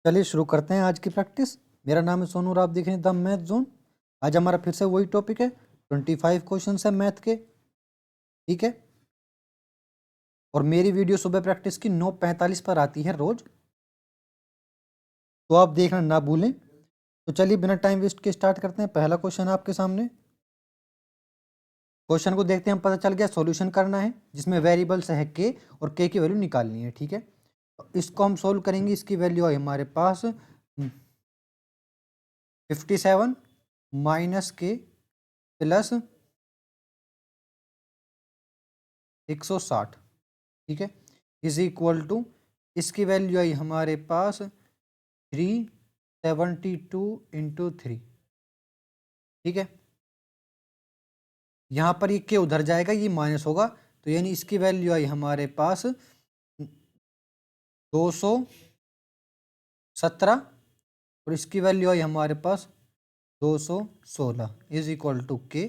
चलिए शुरू करते हैं आज की प्रैक्टिस। मेरा नाम है सोनू और आप देख रहे हैं द मैथ जोन। आज हमारा फिर से वही टॉपिक है, 25 क्वेश्चन है मैथ के। ठीक है, और मेरी वीडियो सुबह प्रैक्टिस की 9:45 पर आती है रोज, तो आप देखना ना भूलें। तो चलिए बिना टाइम वेस्ट के स्टार्ट करते हैं। पहला क्वेश्चन आपके सामने, क्वेश्चन को देखते हैं। हम पता चल गया सॉल्यूशन करना है जिसमें वेरिएबल्स है के और के की वैल्यू निकालनी है। ठीक है, तो इसको हम सोल्व करेंगे। इसकी वैल्यू है हमारे पास 57 माइनस के प्लस 160। ठीक है, इज इक्वल टू, इसकी वैल्यू आई हमारे पास 372 इंटू 3। ठीक है, यहां पर ये के उधर जाएगा, ये माइनस होगा, तो यानी इसकी वैल्यू आई हमारे पास 217 और इसकी वैल्यू आई हमारे पास 216 इज इक्वल टू के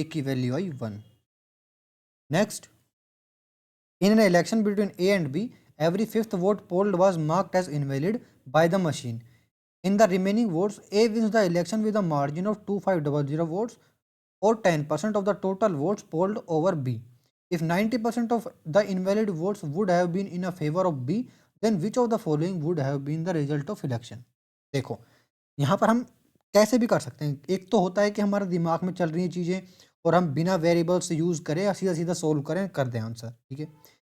की value I 1। Next, in an election between A and B, every fifth vote polled was marked as invalid by the machine. In the remaining votes, A wins the election with a margin of 2500 votes or 10% of the total votes polled over B. If 90% of the invalid votes would have been in a favor of B, then which of the following would have been the result of election? देखो, यहाँ पर हम कैसे भी कर सकते हैं। एक तो होता है कि हमारे दिमाग में चल रही चीज़ें और हम बिना वेरिएबल्स यूज करें या सीधा सीधा सोल्व करें, कर दें आंसर। ठीक है,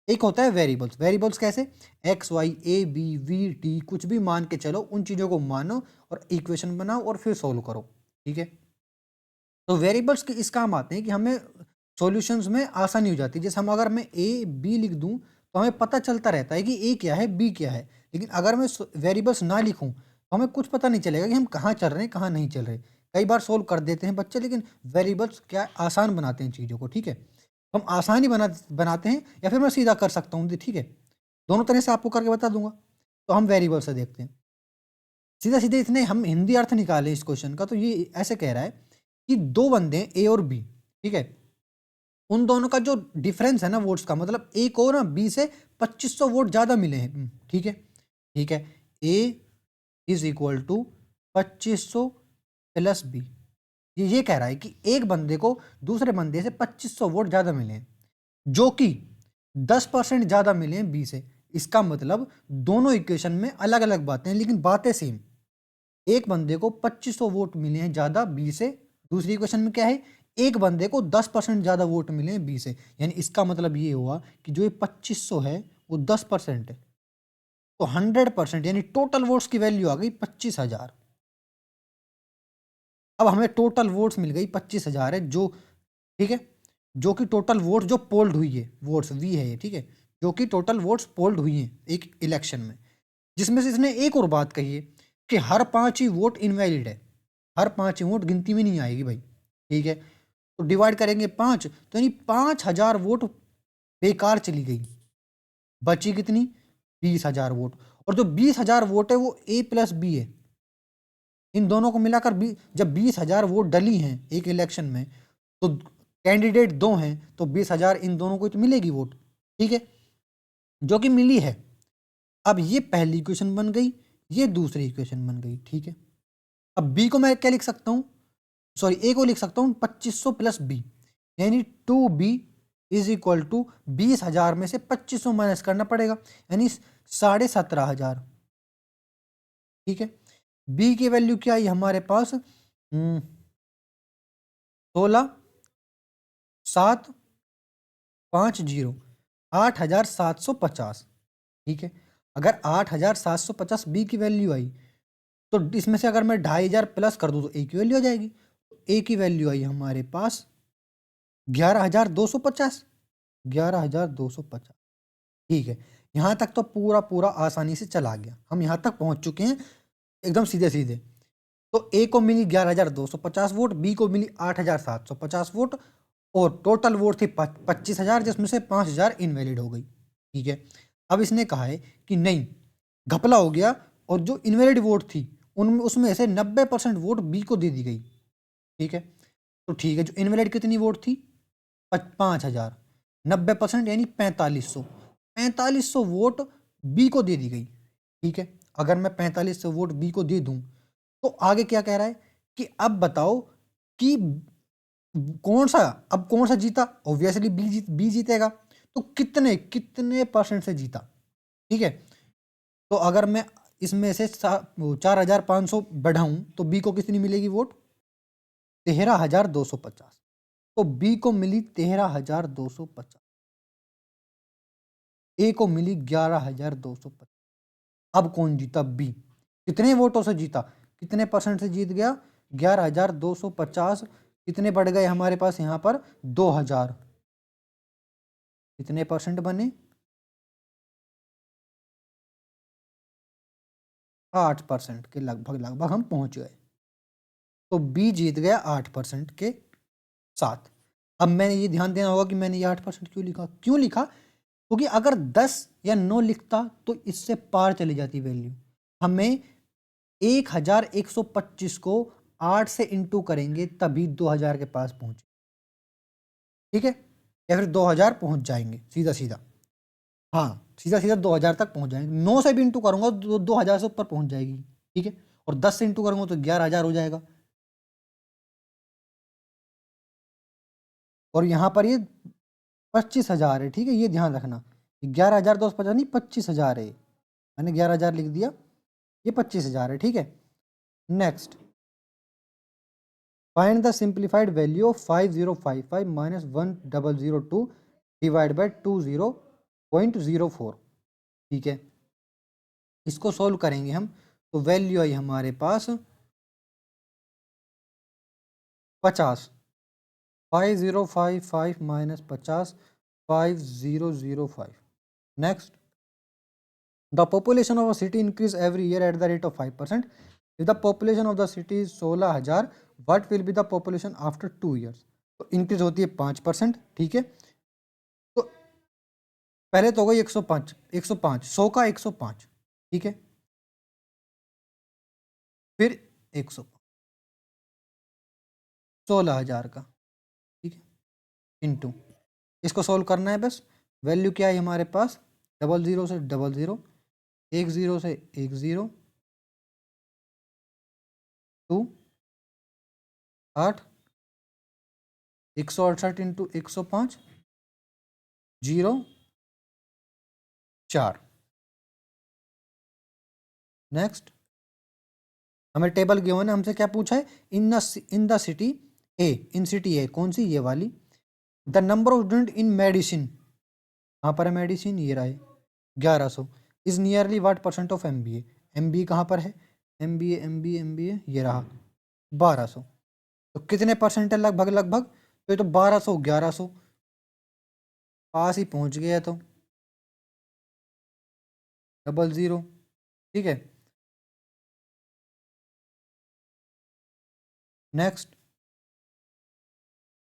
एक होता है वेरिएबल्स। वेरिएबल्स कैसे, X Y A B V T कुछ भी मान के चलो, उन चीज़ों को मानो और इक्वेशन बनाओ और फिर सोल्व करो। ठीक है, तो वेरिएबल्स के इस काम आते हैं कि हमें सॉल्यूशंस में आसानी हो जाती है। जैसे हम अगर मैं ए बी लिख दूं तो हमें पता चलता रहता है कि ए क्या है बी क्या है, लेकिन अगर मैं वेरिएबल्स ना लिखूं तो हमें कुछ पता नहीं चलेगा कि हम कहाँ चल रहे हैं कहाँ नहीं चल रहे। कई बार सोल्व कर देते हैं बच्चे, लेकिन वेरिएबल्स क्या आसान बनाते हैं चीज़ों को। ठीक है, तो हम आसानी बनाते हैं, या फिर मैं सीधा कर सकता हूँ। ठीक है, दोनों तरह से आपको करके बता दूंगा। तो हम वेरिएबल से देखते हैं। सीधा सीधे इसने हम हिंदी अर्थ निकाले इस क्वेश्चन का, तो ये ऐसे कह रहा है कि दो बंदे ए और बी, ठीक है, उन दोनों का जो डिफरेंस है ना वोट्स का, मतलब ए को ना बी से 2500 वोट ज्यादा मिले हैं। ठीक है, ठीक है, A is equal to 2500 plus B. ये कह रहा है कि एक बंदे को दूसरे बंदे से 2500 वोट ज्यादा मिले हैं, जो कि 10% ज्यादा मिले हैं बी से। इसका मतलब दोनों इक्वेशन में अलग अलग बातें हैं, लेकिन बातें सेम। एक बंदे को 2500 वोट मिले हैं ज्यादा बी से, दूसरी इक्वेशन में क्या है, एक बंदे को 10% ज्यादा वोट मिले हैं बी से। यानी इसका मतलब ये हुआ कि जो ये 2500 है वो 10% है, तो 100% यानी टोटल वोट्स की वैल्यू आ गई 25,000। अब हमें टोटल वोट्स मिल गई 25,000 है, जो ठीक है, जो कि टोटल वोट्स जो पोल्ड हुई है, वोट्स वी है ये। ठीक है, जो कि टोटल वोट्स पोल्ड हुई हैं एक इलेक्शन में, जिसमें से इसने एक और बात कही है कि हर 5 ही वोट इनवैलिड है, हर 5 ही वोट गिनती में नहीं आएगी भाई। ठीक है, तो डिवाइड करेंगे 5, तो यानी 5,000 वोट बेकार चली गई, बची कितनी, 20,000 वोट। और जो 20,000 वोट है वो ए प्लस बी है, इन दोनों को मिलाकर जब 20,000 वोट डली हैं एक इलेक्शन में, तो कैंडिडेट दो हैं, तो 20,000 इन दोनों को तो मिलेगी वोट। ठीक है, जो कि मिली है। अब ये पहली इक्वेशन बन गई, ये दूसरी इक्वेशन बन गई। ठीक है, अब बी को मैं क्या लिख सकता हूं, सॉरी ए को लिख सकता हूं 2500 प्लस बी, यानी 2b इज इक्वल टू 20,000 में से 2500 माइनस करना पड़ेगा, यानी 17,500। ठीक है, बी की वैल्यू क्या आई हमारे पास, 16,750, 8,750। ठीक है, अगर 8,750 बी की वैल्यू आई, तो इसमें से अगर मैं 2,500 प्लस कर दूं तो ए की वैल्यू आ जाएगी। ए की वैल्यू आई हमारे पास 11,250, 11,250। ठीक है, यहां तक तो पूरा पूरा आसानी से चला गया, हम यहां तक पहुंच चुके हैं एकदम सीधे सीधे। तो ए को मिली 11,250 वोट, बी को मिली 8,750 वोट, और टोटल वोट थी 25,000, जिसमें से 5,000 इनवैलिड हो गई। ठीक है, अब इसने कहा है कि नहीं, घपला हो गया, और जो इनवैलिड वोट थी उनमें उसमें से 90% वोट बी को दे दी गई। ठीक है, तो ठीक है, जो इनवैलिड कितनी वोट थी, 5,000, 90% यानी 4,500, 4,500 वोट बी को दे दी गई। ठीक है। अगर मैं 45 वोट बी को दे दूं तो आगे क्या कह रहा है कि अब बताओ कि कौन सा जीता। ऑब्वियसली बी जीतेगा। तो कितने कितने परसेंट से जीता। ठीक है। तो अगर मैं इसमें से 4,500 बढ़ाऊं तो बी को कितनी मिलेगी वोट? 13,250। तो बी को मिली 13,250, ए को मिली 11,250। अब कौन जीता? बी। कितने वोटों से जीता? कितने परसेंट से जीत गया? 11,250। कितने बढ़ गए हमारे पास यहां पर? 2,000। कितने परसेंट बने? 8% के लगभग लगभग हम पहुंच गए। तो बी जीत गया 8% के साथ। अब मैंने ये ध्यान देना होगा कि मैंने ये 8% क्यों लिखा? क्योंकि अगर 10 या 9 लिखता तो इससे पार चली जाती वैल्यू। हमें 1,125 को 8 से इंटू करेंगे तभी 2,000 के पास पहुंचे। ठीक है। या फिर 2,000 पहुंच जाएंगे सीधा सीधा। हाँ, सीधा सीधा 2,000 तक पहुंच जाएंगे। 9 से भी इंटू करूंगा तो 2,000 से ऊपर पहुंच जाएगी। ठीक है। और 10 से इंटू करूंगा तो 11,000 हो जाएगा। और यहां पर ये 25,000 है। ठीक है, ये ध्यान रखना। 11,250 नहीं, 25,000 है। मैंने 11,000 लिख दिया, ये 25,000 है। ठीक है। Next, find the simplified value of 5055 minus 1002 divide by 20.04। ठीक है, इसको सॉल्व करेंगे हम। तो वैल्यू आई हमारे पास 50। 5055 minus 50, 5005। Next, the population of a city increase every year at the rate of 5%। If the population of the city is 16,000, what will be the population after 2 years? तो increase होती है 5%। ठीक है। तो पहले तो हो गई 105, 105, 100 का 105। ठीक है। फिर 100, 16,000 का। ठीक है, इंटू, इसको सोल्व करना है बस। वैल्यू क्या है हमारे पास? 00 से 00, 10 से 10, 2, 8, 168 इंटू 105, 0, 4। नेक्स्ट, हमें टेबल गिवन है, हमसे क्या पूछा है? In the city A, in city A कौन सी? ये वाली। The number of student in medicine, कहाँ पर है मेडिसिन? ये रहा है 1100। Is nearly what percent of MBA? MBA कहाँ पर है? MBA MBA MBA ये रहा 1200। तो कितने परसेंट है लगभग लगभग? तो ये तो 1200 1100 पास ही पहुंच गया। तो 00। ठीक है। Next,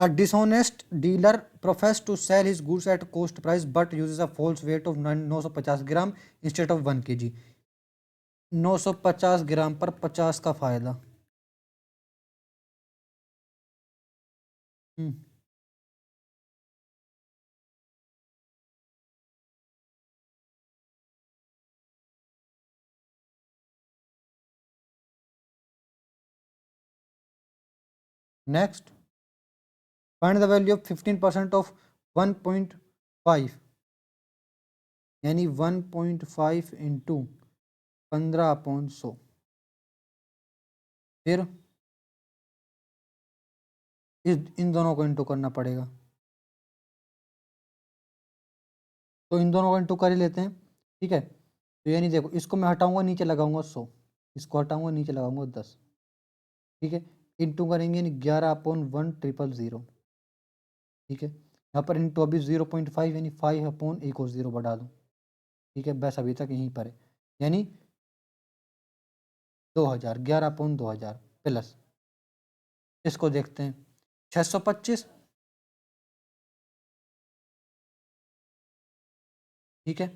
a dishonest dealer professes to sell his goods at cost price but uses a false weight of 950 gram instead of 1 kg। 950 ग्राम पर 50 का फायदा। Next, find the value of 15% of 1.5, यानी 1.5 इंटू 15/100। फिर इन दोनों को इंटू करना पड़ेगा। तो इन दोनों को इंटू कर ही लेते हैं। ठीक है। तो यानी देखो, इसको मैं हटाऊंगा, नीचे लगाऊंगा 100, इसको हटाऊंगा, नीचे लगाऊंगा 10। ठीक है। इंटू करेंगे यानी 11/1,000। ठीक है। यहाँ पर इंटू अभी 0.5 यानी 5 एक और 0 बढ़ा दो। ठीक है, बस अभी तक यहीं पर है। यानी 2,000, 11/2,000 प्लस, इसको देखते हैं 625। ठीक है।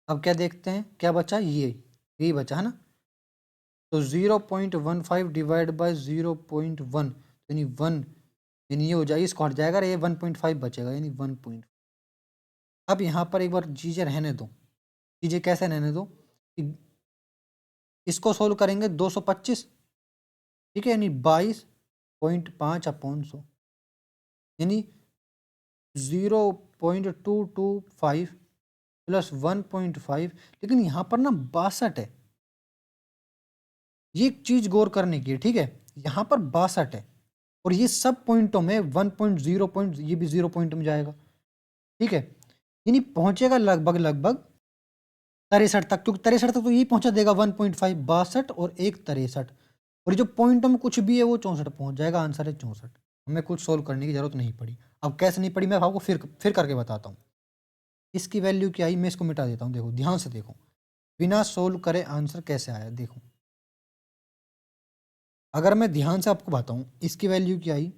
अब क्या देखते हैं, क्या बचा? यही बचा है ना। तो 0.15 डिवाइड बाई 0.1 यानी 1, यानी ये हो जाएगी, इसको हट जाएगा, ये 1.5 बचेगा यानी 1. अब यहाँ पर एक बार चीज़ें रहने दो। चीज़ें कैसे रहने दो कि इसको सोल्व करेंगे 225, ठीक है, यानी 22.5/100, यानी 0.225 प्लस 1.5, लेकिन यहाँ पर ना 62 है। ये एक चीज गौर करने की है, ठीक है, यहाँ पर 62 है और ये सब पॉइंटों में 1.0 पॉइंट, ये भी 0 पॉइंट में जाएगा, ठीक है, यानी पहुंचेगा लगभग लगभग 63 तक, क्योंकि 63 तक तो यही पहुंचा देगा 1.5, 62 और 1 63, और ये जो पॉइंटों में कुछ भी है वो 64 पहुंच जाएगा। आंसर है 64। हमें कुछ सोल्व करने की जरूरत नहीं पड़ी। अब कैसे नहीं पड़ी मैं आपको फिर करके बताता हूँ। इसकी वैल्यू क्या आई, मैं इसको मिटा देता हूँ, देखो ध्यान से देखो, बिना सोल्व करे आंसर कैसे आया देखो। अगर मैं ध्यान से आपको बताऊं, इसकी वैल्यू क्या आई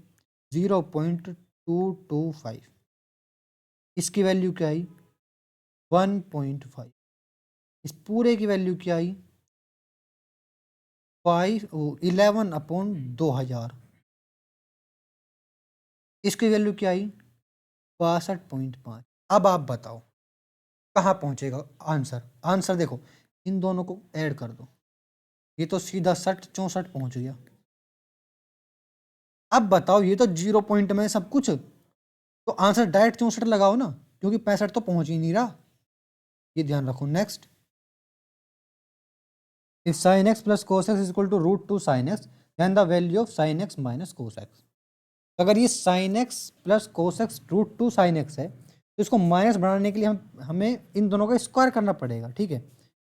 0.225, इसकी वैल्यू क्या आई 1.5, इस पूरे की वैल्यू क्या आई 11/2000, इसकी वैल्यू क्या आई 62.5। अब आप बताओ कहाँ पहुंचेगा आंसर। आंसर देखो, इन दोनों को ऐड कर दो, ये तो सीधा 64 पहुंच गया। अब बताओ, ये तो 0 पॉइंट में सब कुछ, तो आंसर डायरेक्ट 64 लगाओ ना, क्योंकि 65 तो पहुंच ही नहीं रहा। ये ध्यान रखो। Next, if sin x plus cos x is equal to √2 sin x, then the value of sin x minus cos x। अगर ये sin x plus cos x √2 sin x है, तो इसको माइनस बनाने के लिए हमें इन दोनों का स्क्वायर करना पड़ेगा, ठीक है,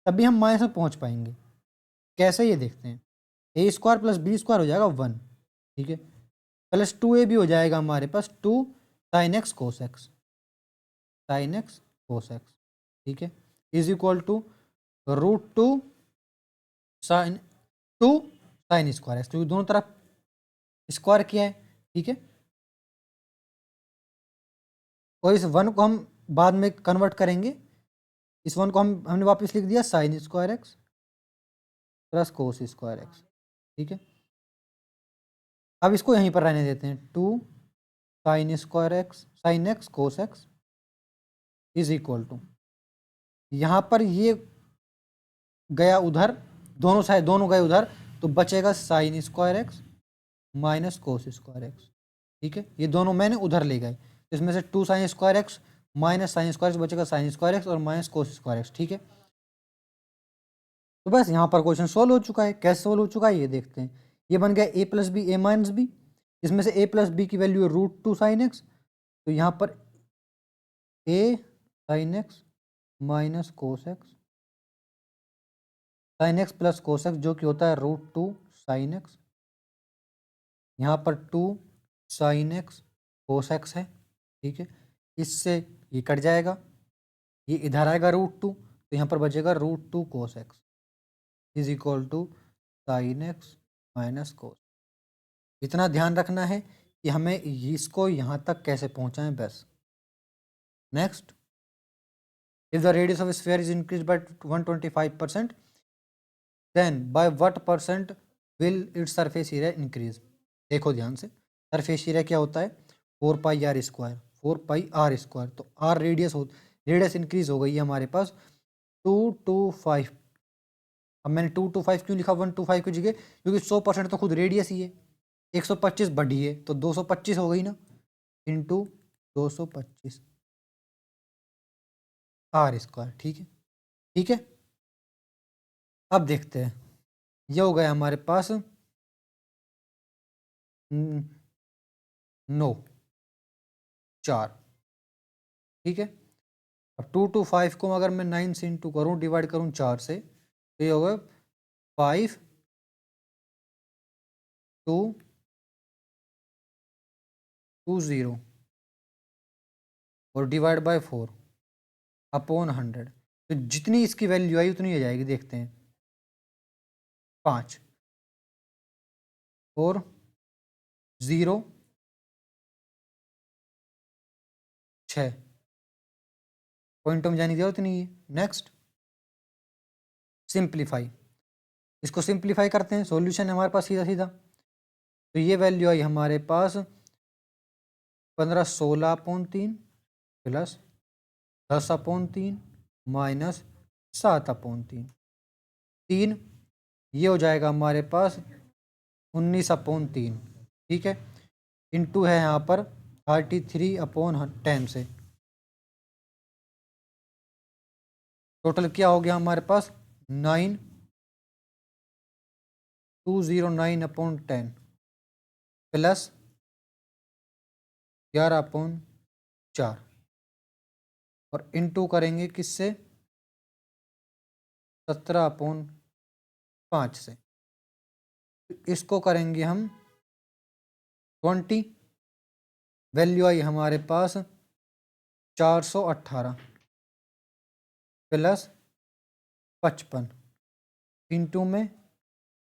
तभी हम माइनस में पहुंच पाएंगे। कैसे, ये देखते हैं। ए स्क्वायर प्लस बी स्क्वायर हो जाएगा 1, ठीक है, प्लस 2a भी हो जाएगा हमारे पास 2 sin x cos x, sin x cos x, ठीक है, is equal to √2 sin 2 sin square X, क्योंकि दोनों तरफ स्क्वायर किया है, ठीक है, और इस 1 को हम बाद में कन्वर्ट करेंगे। इस 1 को हमने वापस लिख दिया sin square x plus cos square x, ठीक है। अब इसको यहीं पर रहने देते हैं, 2 sin square X sin X cos X is equal to, यहाँ पर ये गया उधर, दोनों साइड दोनों गए उधर, तो बचेगा sin square x minus cos square x, ठीक है, ये दोनों मैंने उधर ले गए, इसमें से 2 sin square x minus sin square x बचेगा sin स्क्वायर एक्स और माइनस कोस स्क्वायर एक्स, ठीक है। तो बस यहाँ पर क्वेश्चन सोल्व हो चुका है। कैसे सोल्व हो चुका है ये देखते हैं। ये बन गया a plus B A minus B, इसमें से a प्लस बी की वैल्यू है √2 sin एक्स, तो यहाँ पर a sin X minus cos X sin X plus cos X, जो कि होता है √2 sin एक्स, यहाँ पर 2 sin एक्स कोस एक्स है, ठीक है, इससे ये कट जाएगा, ये इधर आएगा √2, तो यहाँ पर बचेगा √2 cos X is equal to sin X minus cos. इतना ध्यान रखना है कि हमें इसको यहाँ तक कैसे पहुँचाएं बस। Next, if the radius of sphere is increase by 125%, then by what percent will its surface area increase. देखो ध्यान से, सरफेस एरिया क्या होता है 4 पाई r², 4 पाई r², तो r रेडियस इंक्रीज हो गई है हमारे पास 225। अब मैंने 225 क्यों लिखा 125 की जगह, क्योंकि 100% तो खुद रेडियस ही है, 125 बढ़ी है तो 225 हो गई ना, इंटू 225 r², ठीक है, ठीक है। अब देखते हैं, ये हो गया हमारे पास 4, ठीक है। अब 225 को अगर मैं 9 से इंटू करूँ, डिवाइड करूँ 4 से, तो ये होगा 5 2 2 0 और डिवाइड बाय 4/100, तो जितनी इसकी वैल्यू आई उतनी आ जाएगी। देखते हैं, 5 और 0 6 पॉइंटों में जाने की जरूरत नहीं है। नेक्स्ट, सिंप्लीफाई, इसको सिंप्लीफाई करते हैं, सॉल्यूशन है हमारे पास सीधा सीधा, तो ये वैल्यू आई हमारे पास 15/16/3 प्लस 10/3 माइनस 7/3, 3 ये हो जाएगा हमारे पास 19/3, ठीक है, इंटू है यहाँ पर 33/10 से, टोटल क्या हो गया हमारे पास 9209/10 प्लस 11/4 और इंटू करेंगे किससे 17/5 से, इसको करेंगे हम 20, वैल्यू आई हमारे पास 418 प्लस 55 इंटू में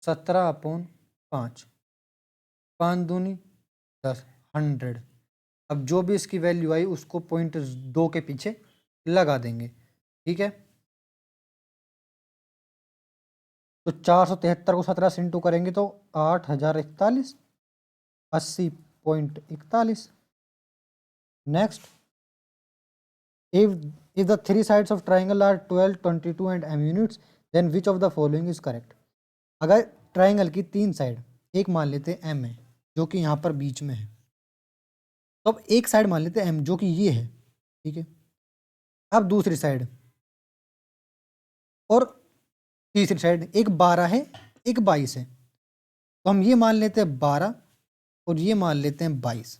17/5, 5×2 = 10, 100। अब जो भी इसकी वैल्यू आई उसको 0.2 के पीछे लगा देंगे, ठीक है। तो 473 को 17 से इंटू करेंगे तो 8041, 80.41। Next, if the three sides of triangle are 12, 22 and m units, then which of the following is correct? अगर ट्राइंगल की 3 साइड, एक मान लेते हैं m है जो कि यहाँ पर बीच में है, तो अब एक साइड मान लेते हैं m जो कि ये है, ठीक है। अब दूसरी साइड और तीसरी साइड, एक 12 है एक 22 है, तो हम ये मान लेते हैं 12 और ये मान लेते हैं 22,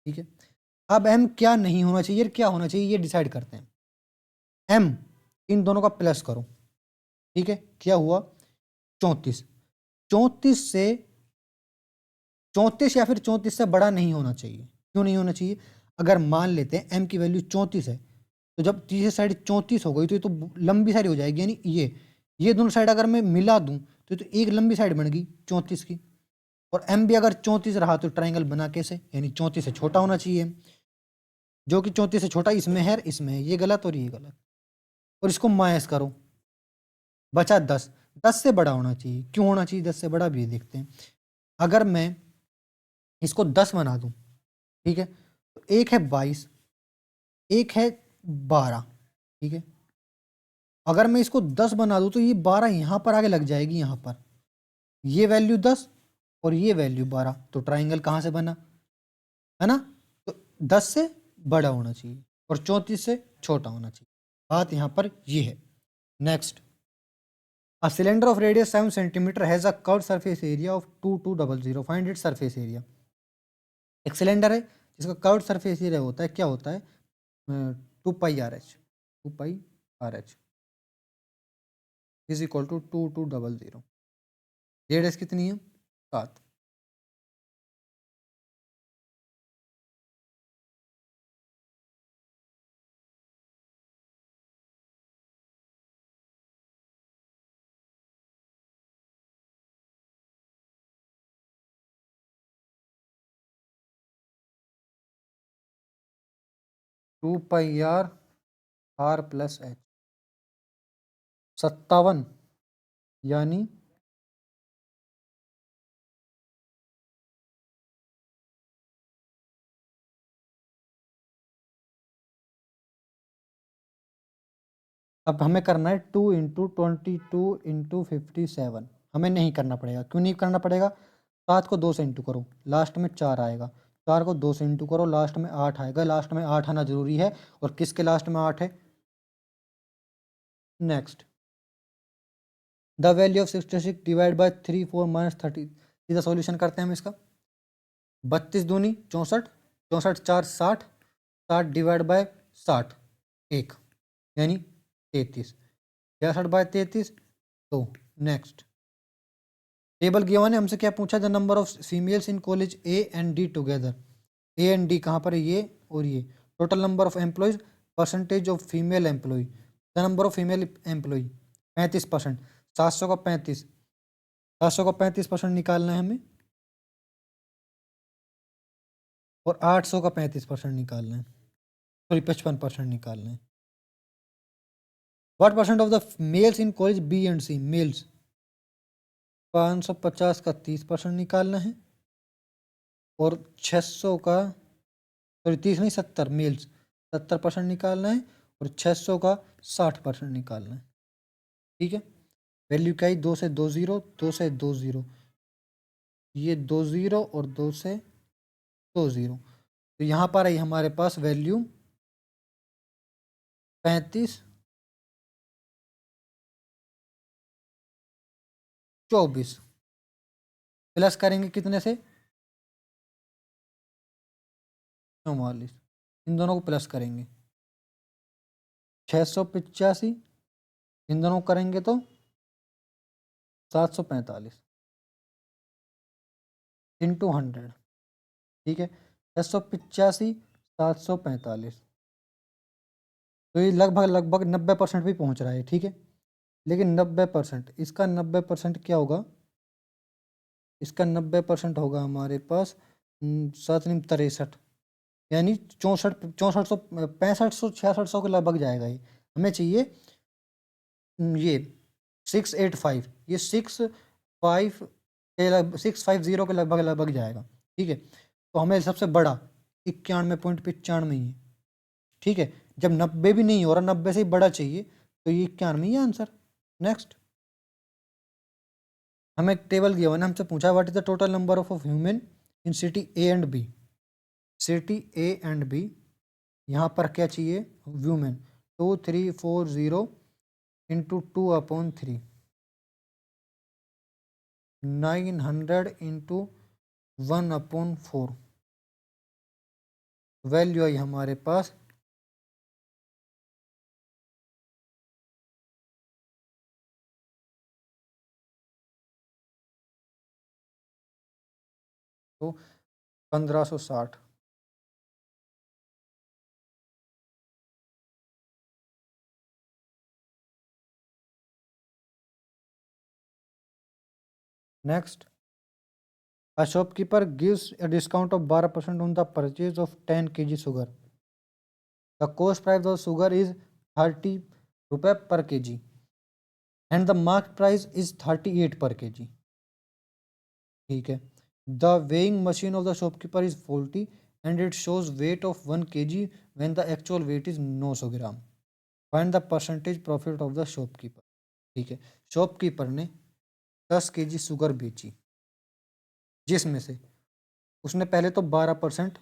ठीक है। अब m क्या नहीं होना चाहिए, क्या होना चाहिए, ये डिसाइड करते हैं। m इन दोनों का प्लस करो, ठीक है, क्या हुआ 34, 34 या फिर 34 से बड़ा नहीं होना चाहिए। क्यों नहीं होना चाहिए, अगर मान लेते हैं m की वैल्यू 34 है, तो जब तीसरी साइड 34 हो गई तो ये तो लंबी साइड हो जाएगी, यानी ये दोनों साइड अगर मैं मिला दूं तो एक लंबी साइड बन गई 34 की, और m भी अगर 34 रहा तो ट्राइंगल बना कैसे, यानी 34 से छोटा होना चाहिए, जो कि 34 से छोटा इसमें है, इसमें है, ये गलत और ये गलत। और इसको माइनस करो, बचा 10, 10 से बड़ा होना चाहिए। क्यों होना चाहिए 10 से बड़ा, भी देखते हैं। अगर मैं इसको 10 बना दूं, ठीक है, तो एक है 22, एक है 12, ठीक है। अगर मैं इसको 10 बना दूं तो ये 12 यहां पर आगे लग जाएगी, यहां पर ये वैल्यू 10 और ये वैल्यू 12, तो ट्राइंगल कहां से बना, है ना। तो 10 से बड़ा होना चाहिए और 34 से छोटा होना चाहिए, बात यहां पर ये है। Next, a cylinder of radius 7 cm has a curved surface area of 2200, find its surface area। एक सिलेंडर है जिसका कर्व्ड सरफेस एरिया होता है, क्या होता है 2πRh, 2πRh is equal to 2200। Radius कितनी है 7। Two pi R plus H 57, यानी अब हमें करना है 2 × 22 × 57। हमें नहीं करना पड़ेगा, क्यों नहीं करना पड़ेगा, 7 को 2 से इंटू करो लास्ट में 4 आएगा, 4 को 2 से इंटू करो लास्ट में 8 आएगा, लास्ट में 8 आना जरूरी है, और किसके लास्ट में 8 है। Next, the value of 66 divide by 3 4 - 30, सीधा सॉल्यूशन करते हैं हम इसका। 32 दूनी 64, 64 4 60, 60 डिवाइड बाय 60 1, यानी 33, 63/33। तो नेक्स्ट, टेबल गिवन है, हमसे क्या पूछा, the number of females in college A and D together, A and D कहाँ पर है, ये और ये, total number of employees, percentage of female employ, the number of female employ 35%, 700 का 35, 700 का 35% निकालना है हमें, और 800 का 35% निकालना है, सॉरी 55% निकालना है। What percent of the males in college B and C, males 550 का 30% निकालना है, और 600 का, सॉरी 30 नहीं 70, मेल्स 70% निकालना है, और 600 का 60% निकालना है, ठीक है। वैल्यू क्या आई, 2 से 2 0, 2 से 2 0, ये 2 0 और 2 से 2 0, तो यहाँ पर आई हमारे पास वैल्यू 35 24, प्लस करेंगे कितने से, 44, इन दोनों को प्लस करेंगे 685, इन दोनों को करेंगे तो 745 इंटू 100, ठीक है, 685 745, तो ये लगभग लगभग 90% भी पहुंच रहा है, ठीक है। लेकिन 90%, इसका 90% क्या होगा, इसका 90% होगा हमारे पास 7 63, यानी 6400 के लगभग जाएगा ये। हमें चाहिए ये 685, ये 650 के लगभग लगभग जाएगा, ठीक है। तो हमें सबसे बड़ा 91.95 ही है, ठीक है। जब 90 भी नहीं हो रहा, 90 से ही बड़ा चाहिए, तो ये 91 ही है आंसर। नेक्स्ट, हमें एक टेबल दिया हुआ है, हमसे पूछा what is the total number of human in city A and B, city A and B, यहाँ पर क्या चाहिए, ह्यूमन 2340 इंटू 2/3, 900 इंटू 1/4, वैल्यू आई हमारे पास 1560। Next, a shopkeeper gives a discount of 12% on the purchase of 10 kg sugar. The cost price of sugar is 30 रुपये per kg and the market price is 38 per kg, ठीक है। The weighing machine of the shopkeeper is faulty and it shows weight of 1 kg when the actual weight is 900 gram. Find the percentage profit of the shopkeeper, ठीक है। Shopkeeper ने 10 kg sugar बेची, जिसमें से उसने पहले तो 12%,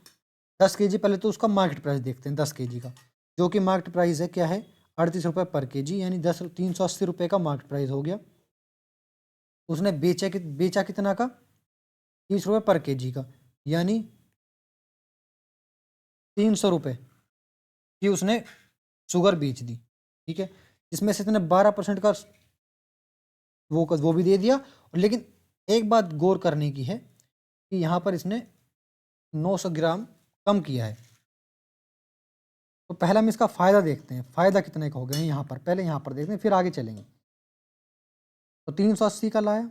10 kg, पहले तो उसका मार्केट प्राइस देखते हैं 10 kg का, जो कि मार्केट प्राइस है क्या है, 38 रुपये पर kg, यानी 380 रुपये का मार्केट प्राइस हो गया। उसने बेचा कितना का, 30 रुपये पर kg का, यानी 300 रुपये की उसने शुगर बेच दी, ठीक है। इसमें से इसने 12% का वो भी दे दिया। लेकिन एक बात गौर करने की है कि यहाँ पर इसने 900 ग्राम कम किया है। तो पहले हम इसका फ़ायदा देखते हैं, फ़ायदा कितने का हो गया है यहाँ पर, पहले यहाँ पर देखते हैं फिर आगे चलेंगे। तो 380 का लाया,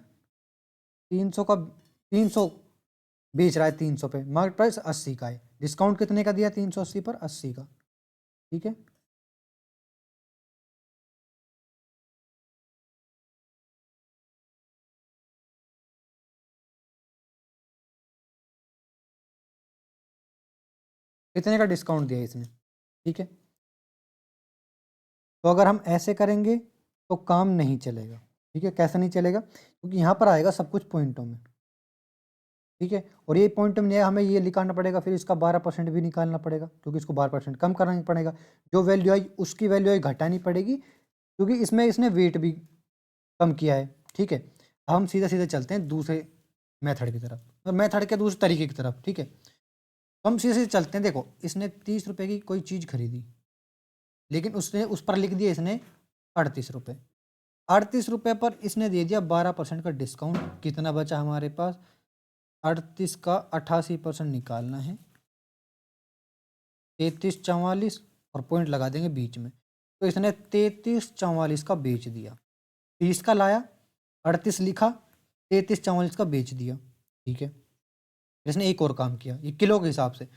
300 बेच रहा है 300 पे, मार्केट प्राइस 80 का है, डिस्काउंट कितने का दिया 380 पर, 80 का, ठीक है। कितने का डिस्काउंट दिया इसने, ठीक है। तो अगर हम ऐसे करेंगे तो काम नहीं चलेगा, ठीक है। कैसे नहीं चलेगा, क्योंकि यहाँ पर आएगा सब कुछ पॉइंटों में, ठीक है। और ये पॉइंट में हमें ये निकालना पड़ेगा, फिर इसका 12% भी निकालना पड़ेगा, क्योंकि इसको 12% कम करना पड़ेगा। जो वैल्यू आई उसकी वैल्यू आई घटानी पड़ेगी, क्योंकि इसमें इसने वेट भी कम किया है, ठीक है। अब हम सीधे सीधे चलते हैं दूसरे मेथड की तरफ, और मेथड के दूसरे तरीके की तरफ, ठीक है। तो हम सीधे सीधे चलते हैं। देखो, इसने 30 रुपये की कोई चीज़ खरीदी, लेकिन उसने उस पर लिख दिया इसने 38 रुपये, 38 रुपये पर इसने दे दिया 12% का डिस्काउंट। कितना बचा हमारे पास, 38 का 88% निकालना है, 3344, और पॉइंट लगा देंगे बीच में। तो इसने 3344 का बेच दिया, 30 का लाया, 38 लिखा, 3344 का बेच दिया, ठीक है। इसने एक और काम किया, ये किलो के हिसाब से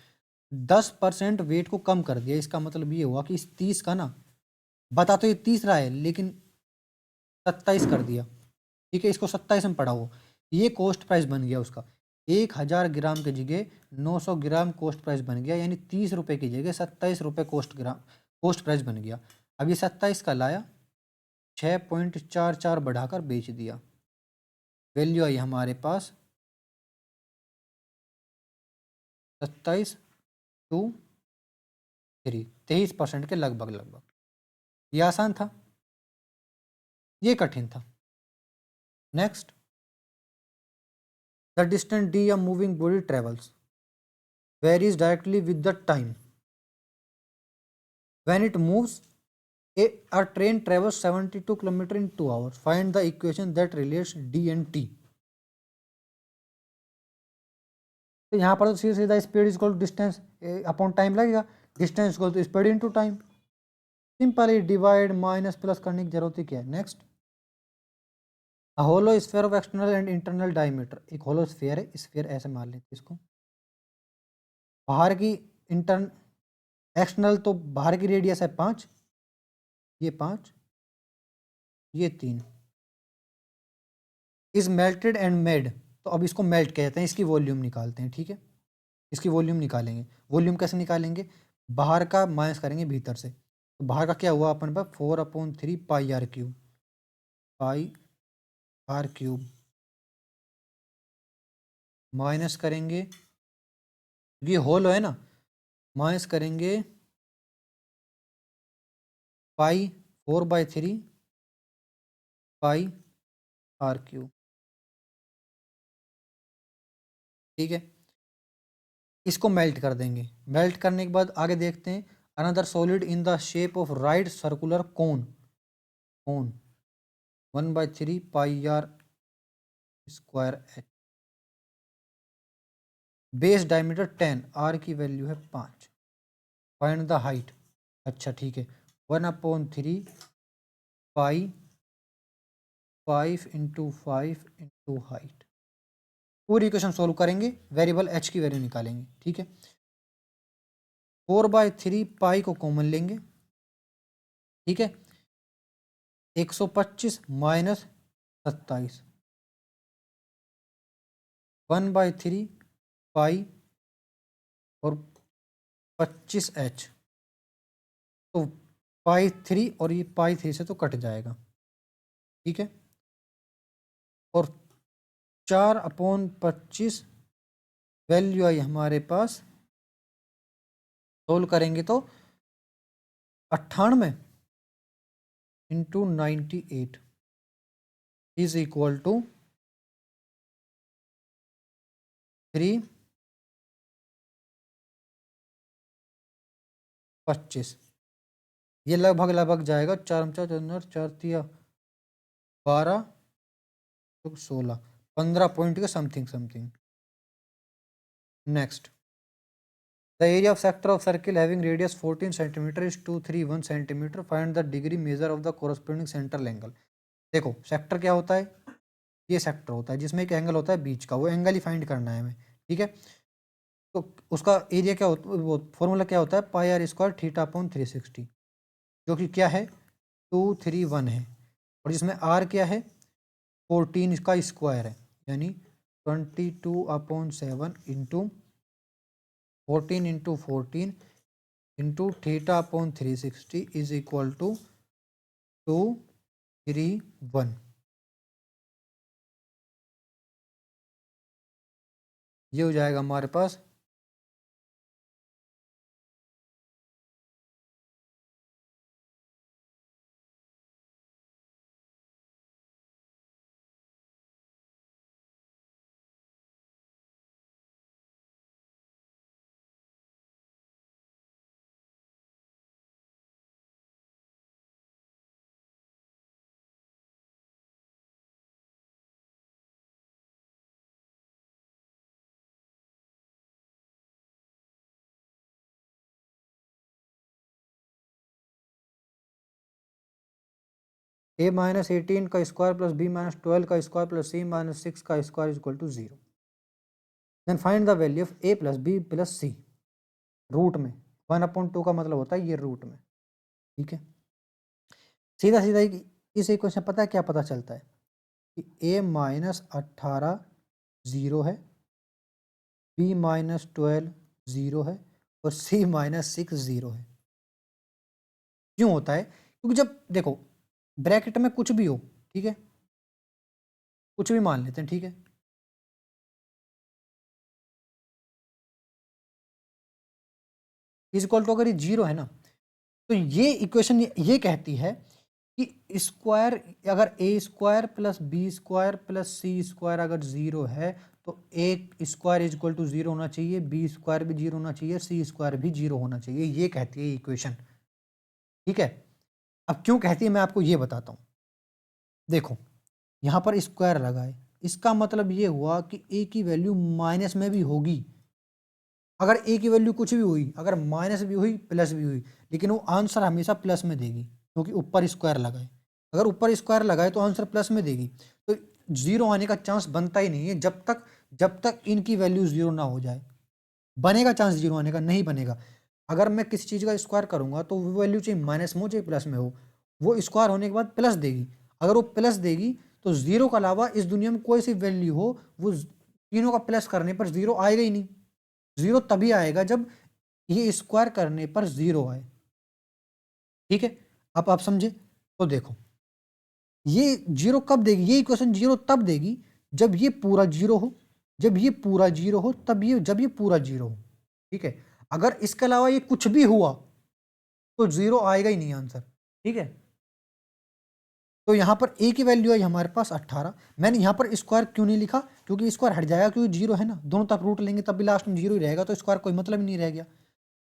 10% वेट को कम कर दिया। इसका मतलब ये हुआ कि इस 30 का ना, बता तो ये 30 रहा है लेकिन 27 कर दिया, ठीक है। इसको 27 में पड़ा हो, ये कॉस्ट प्राइस बन गया उसका। 1000 ग्राम की जगह 900 ग्राम कॉस्ट प्राइस बन गया, यानी 30 रुपये की जगह 27 रुपये कॉस्ट प्राइस बन गया। अब ये 27 का लाया, 6.44 बढ़ाकर बेच दिया। वैल्यू आई हमारे पास 27/3, 23% के लगभग लगभग। ये आसान था, ये कठिन था। Next, the distance D a moving body travels varies directly with the time when it moves. A train travels 72 km in 2 hours. Find the equation that relates d and t. तो यहाँ पर तो सीधा सीधा speed is equal to distance upon time लगेगा। Distance equal to speed into time. Simply divide minus plus करने की जरूरत ही क्या है। Next, a hollow sphere of external and internal diameter. एक होलो स्फीयर है, स्फीयर ऐसे मान लेते हैं इसको। बाहर की इंटर्न एक्सटर्नल तो बाहर की रेडियस है 5, ये 5, ये 3। इज मेल्टेड एंड मेड, तो अब इसको मेल्ट कहते हैं, इसकी वॉल्यूम निकालते हैं। ठीक है, इसकी वॉल्यूम निकालेंगे। वॉल्यूम कैसे निकालेंगे, बाहर का माइनस करेंगे भीतर से। तो बाहर का क्या हुआ अपन पास 4/3 pi r cube, pi r cube minus करेंगे, ये होल है ना, माइनस करेंगे पाई 4/3 पाई आर क्यूब। ठीक है, इसको मेल्ट कर देंगे। मेल्ट करने के बाद आगे देखते हैं, another solid in the shape of right circular cone, cone 1/3 pi R square H. Base diameter 10, R की वैल्यू है 5। Find the height. अच्छा ठीक है, 1/3 पाई 5 × 5 × हाइट। पूरी इक्वेशन सोल्व करेंगे, वेरिएबल एच की वैल्यू निकालेंगे। ठीक है, 4/3 पाई को कॉमन लेंगे। ठीक है, 125 माइनस 27, 1/3 पाई और 25h, तो पाई 3 और ये पाई 3 से तो कट जाएगा। ठीक है, और 4/25 वैल्यू आई हमारे पास, सोल्व करेंगे तो 98 × 98 इज इक्वल टू 3/25। ये लगभग लगभग जाएगा, 4×4 = 12 + 16, 15 पॉइंट के something something. Next, the area of sector of circle having radius 14 centimetre is 231 centimetre. Find the degree measure of the corresponding central angle. देखो सेक्टर क्या होता है, ये सेक्टर होता है जिसमें एक एंगल होता है बीच का, वो एंगल ही फाइंड करना है हमें। ठीक है, तो उसका एरिया क्या होता है, वो फॉर्मूला क्या होता है, पाई आर स्क्वायर θ/360, जो कि क्या है 231 है, और जिसमें आर क्या है 14 का स्क्वायर है, यानी 22/7 into 14 × 14 into θ/360 is equal to 231। ये हो जाएगा हमारे पास a-18 का स्क्वायर प्लस b-12 का स्क्वायर प्लस c-6 का square is equal to 0। Then find the value of a + b + c root में। 1/2 का मतलब होता है ये रूट में। ठीक है, सीधा सीधा इस इक्वेशन पता है क्या पता चलता है कि a-18 0 है, b-12 0 है, और c-6 0 है। क्यों होता है, क्योंकि जब देखो ब्रैकेट में कुछ भी हो, ठीक है, कुछ भी मान लेते हैं, ठीक है। इज इक्वल टू, अगर ये जीरो है ना, तो ये इक्वेशन ये कहती है कि स्क्वायर, अगर A square plus B square plus C square अगर जीरो है तो A square is equal to zero होना चाहिए, बी स्क्वायर भी जीरो होना चाहिए, सी स्क्वायर भी जीरो होना चाहिए, ये कहती है इक्वेशन, ठीक है। अब क्यों कहती है मैं आपको ये बताता हूँ। देखो यहाँ पर स्क्वायर लगा है, इसका मतलब ये हुआ कि ए की वैल्यू माइनस में भी होगी। अगर ए की वैल्यू कुछ भी हुई, अगर माइनस भी हुई प्लस भी हुई, लेकिन वो आंसर हमेशा प्लस में देगी, क्योंकि ऊपर स्क्वायर लगाए। अगर ऊपर स्क्वायर लगाए तो आंसर प्लस में देगी, तो जीरो आने का चांस बनता ही नहीं है जब तक इनकी वैल्यू जीरो ना हो जाए। बनेगा चांस जीरो आने का? नहीं बनेगा। अगर मैं किसी चीज़ का स्क्वायर करूंगा तो वो वैल्यू चाहे माइनस में हो चाहे प्लस में हो, वो स्क्वायर होने के बाद प्लस देगी। अगर वो प्लस देगी तो जीरो के अलावा इस दुनिया में कोई सी वैल्यू हो, वो तीनों का प्लस करने पर जीरो आएगा ही नहीं। जीरो तभी आएगा जब ये स्क्वायर करने पर जीरो आए, ठीक है। अब आप समझे? तो देखो ये जीरो कब देगी, ये इक्वेशन जीरो तब देगी जब ये पूरा जीरो हो, जब ये पूरा जीरो हो तब ये, जब ये पूरा जीरो हो, ठीक है। अगर इसके अलावा ये कुछ भी हुआ तो जीरो आएगा ही नहीं आंसर, ठीक है। तो यहाँ पर ए की वैल्यू है हमारे पास 18। मैंने यहाँ पर स्क्वायर क्यों नहीं लिखा? क्योंकि स्क्वायर हट जाएगा, क्योंकि जीरो है ना, दोनों तरफ रूट लेंगे तब भी लास्ट में जीरो ही रहेगा, तो स्क्वायर कोई मतलब ही नहीं रह गया।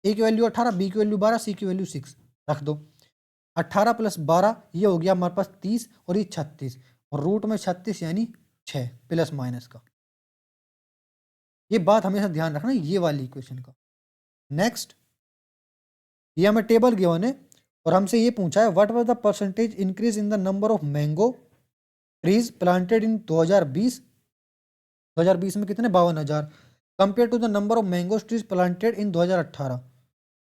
ए की वैल्यू 18, बी की वैल्यू 12, सी की वैल्यू 6 रख दो। 18 प्लस 12 ये हो गया हमारे पास 30, और ये 36, और रूट में 36 यानी 6 प्लस माइनस का। ये बात हमेशा ध्यान रखना ये वाली इक्वेशन का। नेक्स्ट, ये हमें टेबल गिवन है और हमसे ये पूछा है what was the percentage increase in the number of mango trees planted in 2020। 2020 में कितने? 52,000। Compare to the number of mango trees planted in 2018।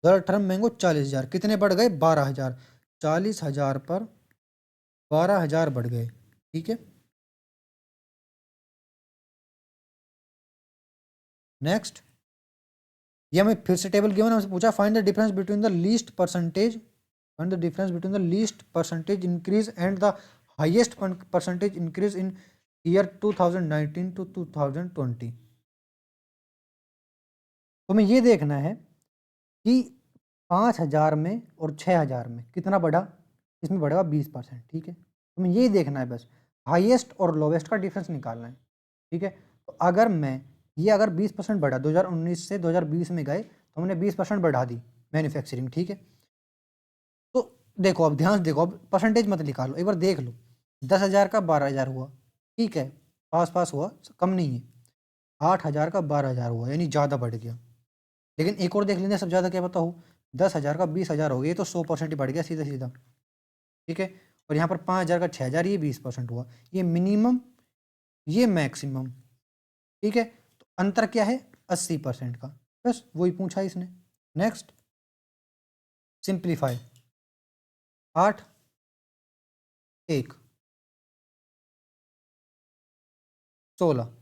2018 में मैंगो 40,000, कितने बढ़ गए? 12,000। 40,000 पर 12,000 बढ़ गए, ठीक है। नेक्स्ट, ये हमें फिर से टेबल गिवन, हमसे पूछा find the difference between the least percentage, find the difference between the least percentage increase and the highest percentage increase in year 2019 to 2020। तो हमें ये देखना है कि 5,000 में और 6,000 में कितना बढ़ा। इसमें बढ़ेगा 20%, ठीक है। तो हमें ये देखना है बस, हाईएस्ट और लोवेस्ट का डिफरेंस निकालना है, ठीक है। तो अगर मैं ये अगर 20% बढ़ा, 2019 से 2020 में गए तो हमने 20% बढ़ा दी मैन्युफैक्चरिंग, ठीक है। तो देखो अब ध्यान से देखो, अब परसेंटेज मत निकालो, एक बार देख लो। 10,000 का 12,000 हुआ, ठीक है, पास पास हुआ, कम नहीं है। 8,000 का 12,000 हुआ, यानी ज़्यादा बढ़ गया। लेकिन एक और देख लेंगे सब ज़्यादा क्या पता हो, 10,000 का 20,000 हो गया, ये तो 100% ही बढ़ गया सीधा सीधा, ठीक है। और यहाँ पर 5,000 का 6,000, ये 20% हुआ। ये मिनिमम, ये मैक्सिमम, ठीक है। तो अंतर क्या है? 80% का, बस वही पूछा इसने। Next, simplify. 8 1 16।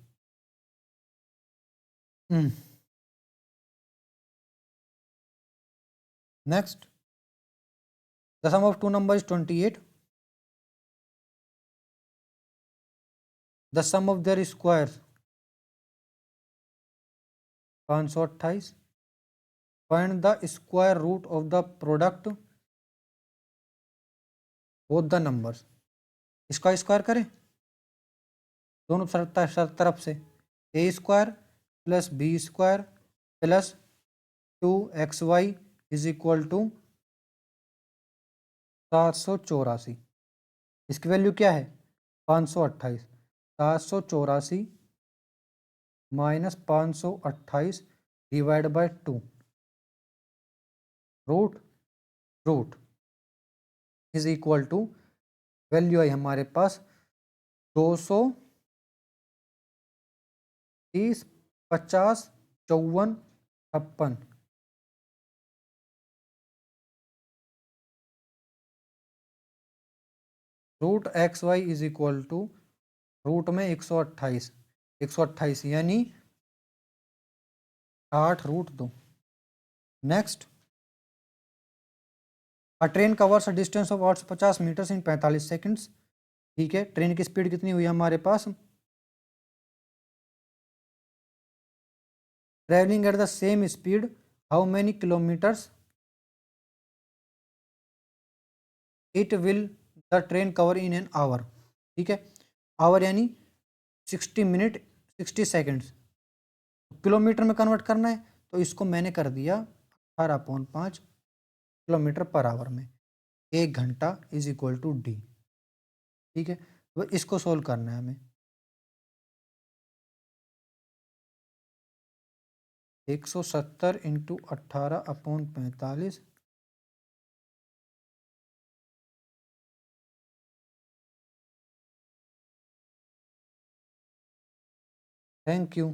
Next, the sum of two number is 28, the sum of their square 528, find the square root of the product both the numbers. इसका स्क्वायर करें दोनों तरफ से, A square plus B square plus 2xy is equal to 784। इसकी value क्या है? 528। 784 minus 528 divide by 2, root root is equal to, value आई हमारे पास 230 50 54 56। Root X Y is equal to, root में 128, 128 यानी 8 root 2। Next, a train covers a distance of 850 metres in 45 seconds. ठीक है, train की स्पीड कितनी हुई हमारे पास, travelling at the same speed how many kilometres it will the train cover in an hour. ठीक है, आवर यानी 60 मिनट 60 सेकेंड्स, किलोमीटर में कन्वर्ट करना है तो इसको मैंने कर दिया 18/5 किलोमीटर पर आवर में। 1 घंटा इज इक्वल टू डी। ठीक है, तो इसको सोल्व करना है हमें। 170 इंटू 18/45। Thank you.